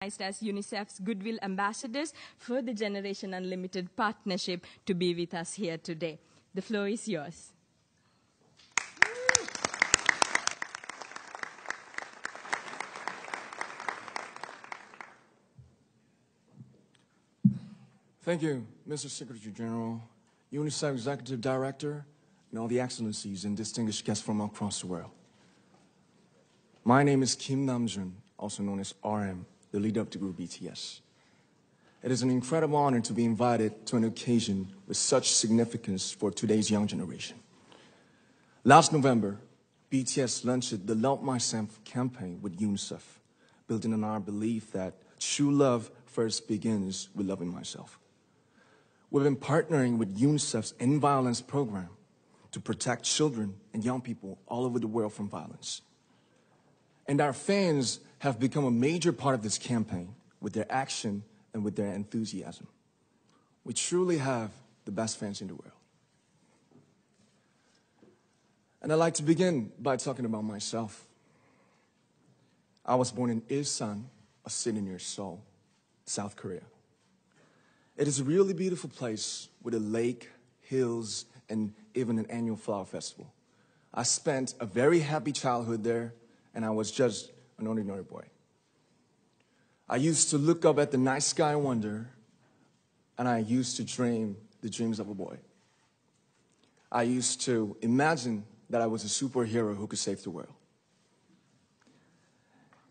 as UNICEF's Goodwill Ambassadors for the Generation Unlimited partnership to be with us here today. The floor is yours. Thank you, Mr. Secretary General, UNICEF Executive Director, and all the excellencies and distinguished guests from across the world. My name is Kim Namjoon, also known as RM, the leader of the group BTS. It is an incredible honor to be invited to an occasion with such significance for today's young generation. Last November, BTS launched the Love Myself campaign with UNICEF, building on our belief that true love first begins with loving myself. We've been partnering with UNICEF's End Violence program to protect children and young people all over the world from violence. And our fans have become a major part of this campaign with their action and with their enthusiasm. We truly have the best fans in the world. And I'd like to begin by talking about myself. I was born in Ilsan, a city near Seoul, South Korea. It is a really beautiful place with a lake, hills, and even an annual flower festival. I spent a very happy childhood there, and I was just an ordinary boy. I used to look up at the night sky and wonder, and I used to dream the dreams of a boy. I used to imagine that I was a superhero who could save the world.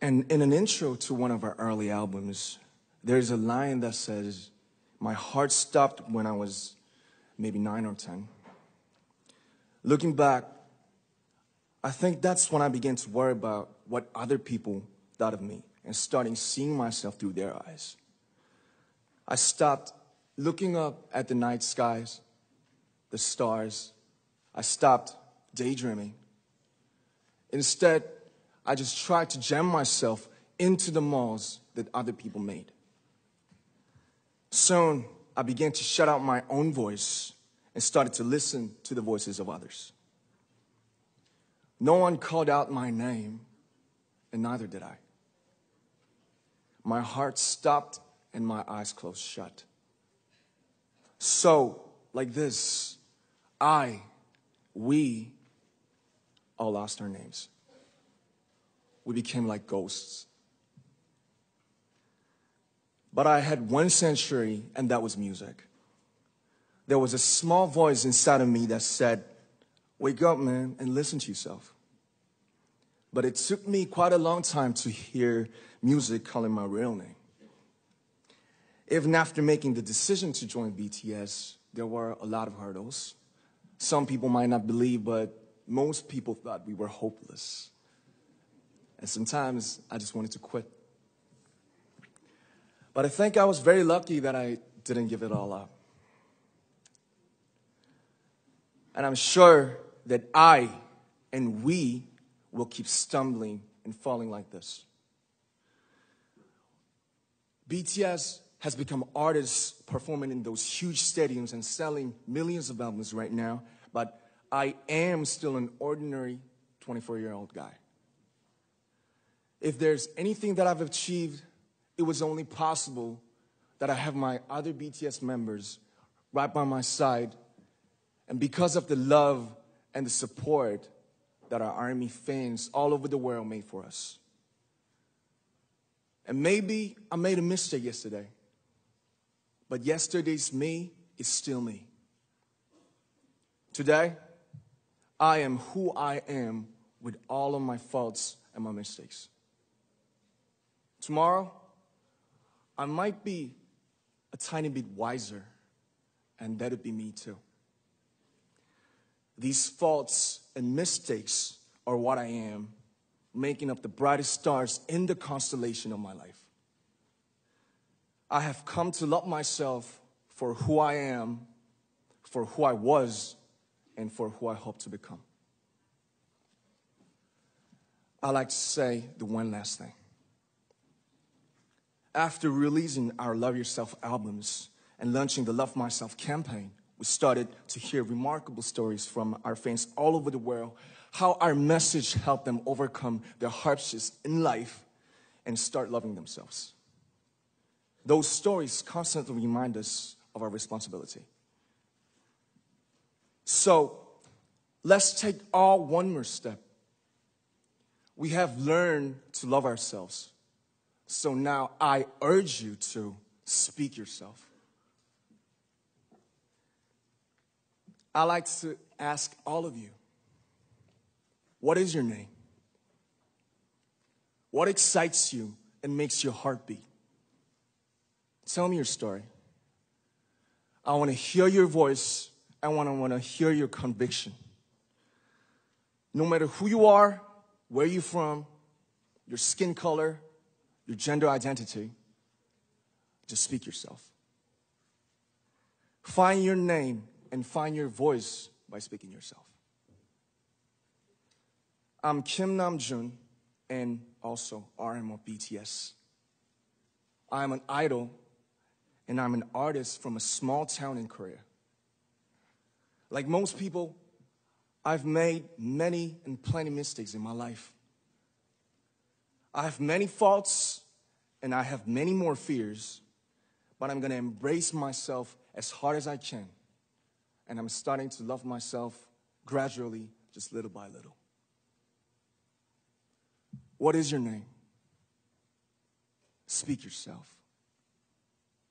And in an intro to one of our early albums, there's a line that says, "My heart stopped when I was maybe 9 or 10. Looking back, I think that's when I began to worry about what other people thought of me and starting seeing myself through their eyes. I stopped looking up at the night skies, the stars. I stopped daydreaming. Instead, I just tried to jam myself into the malls that other people made. Soon, I began to shut out my own voice and started to listen to the voices of others. No one called out my name, and neither did I. My heart stopped and my eyes closed shut. So, like this, we all lost our names. We became like ghosts. But I had one sanctuary, and that was music. There was a small voice inside of me that said, "Wake up, man, and listen to yourself." But it took me quite a long time to hear music calling my real name. Even after making the decision to join BTS, there were a lot of hurdles. Some people might not believe, but most people thought we were hopeless. And sometimes I just wanted to quit. But I think I was very lucky that I didn't give it all up. And I'm sure that I and we will keep stumbling and falling like this. BTS has become artists performing in those huge stadiums and selling millions of albums right now, but I am still an ordinary 24-year-old guy. If there's anything that I've achieved, it was only possible that I have my other BTS members right by my side, and because of the love and the support that our ARMY fans all over the world made for us. And maybe I made a mistake yesterday, but yesterday's me is still me. Today, I am who I am with all of my faults and my mistakes. Tomorrow, I might be a tiny bit wiser, and that'd be me too. These faults and mistakes are what I am, making up the brightest stars in the constellation of my life. I have come to love myself for who I am, for who I was, and for who I hope to become. I'd like to say the one last thing. After releasing our Love Yourself albums and launching the Love Myself campaign, we started to hear remarkable stories from our fans all over the world, how our message helped them overcome their hardships in life and start loving themselves. those stories constantly remind us of our responsibility. So let's take all one more step. We have learned to love ourselves. So now I urge you to speak yourself. I'd like to ask all of you, what is your name? What excites you and makes your heart beat? Tell me your story. I want to hear your voice. I want to hear your conviction. No matter who you are, where you're from, your skin color, your gender identity, just speak yourself. Find your name and find your voice by speaking yourself. I'm Kim Namjoon, and also RM of BTS. I'm an idol, and I'm an artist from a small town in Korea. Like most people, I've made many and plenty mistakes in my life. I have many faults, and I have many more fears, but I'm going to embrace myself as hard as I can, and I'm starting to love myself gradually, just little by little. What is your name? Speak yourself.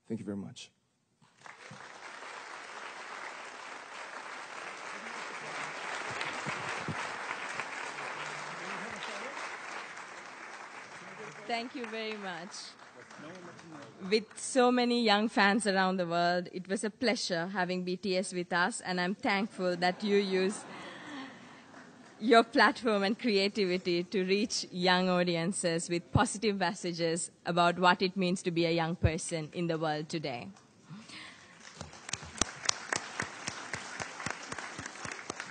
Thank you very much. Thank you very much. With so many young fans around the world, it was a pleasure having BTS with us, and I'm thankful that you use your platform and creativity to reach young audiences with positive messages about what it means to be a young person in the world today.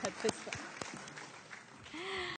At this time.